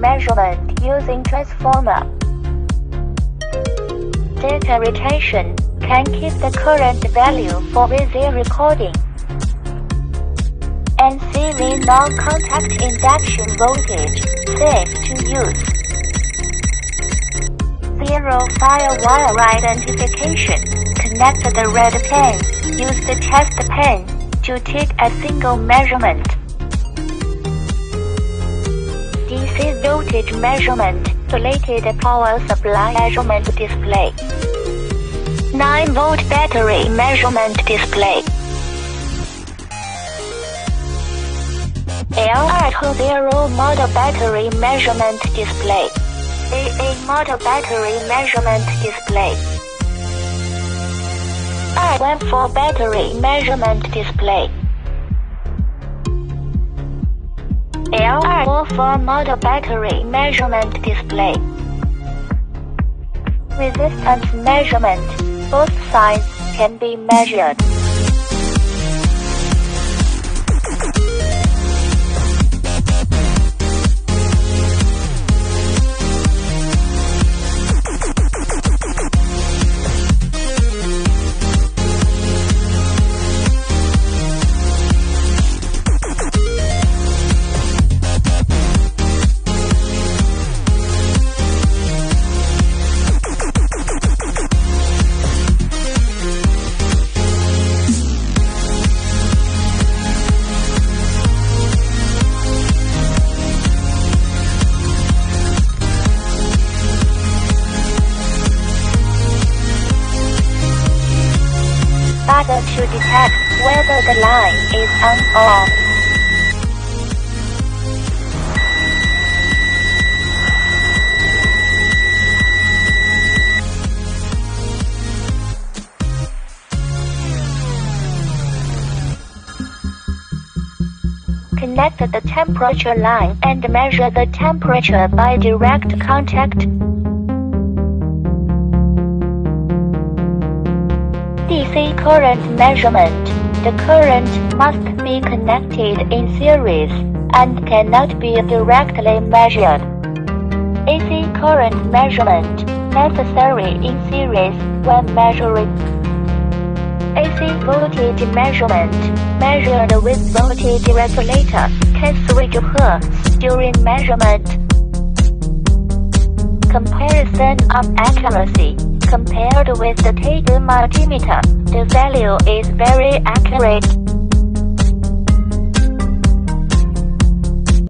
measurement using transformer. Data retention can keep the current value for easy recording. And CV non-contact induction voltage, safe to use. Zero firewire identification. Connect the red pen. Use the test pen to take a single measurement. DC voltage measurement. Isolated power supply measurement display. 9-volt battery measurement display. AN113A model battery measurement display. AA model battery measurement display. AN114 battery measurement display. AN114 model battery measurement display. Resistance measurement. Both sides can be measured. Button to detect whether the line is on or off. Connect the temperature line and measure the temperature by direct contact. DC current measurement. The current must be connected in series and cannot be directly measured. AC current measurement necessary in series when measuring. AC voltage measurement measured with voltage regulator can switch hertz during measurement. Comparison of accuracy. Compared with the multimeter, the value is very accurate.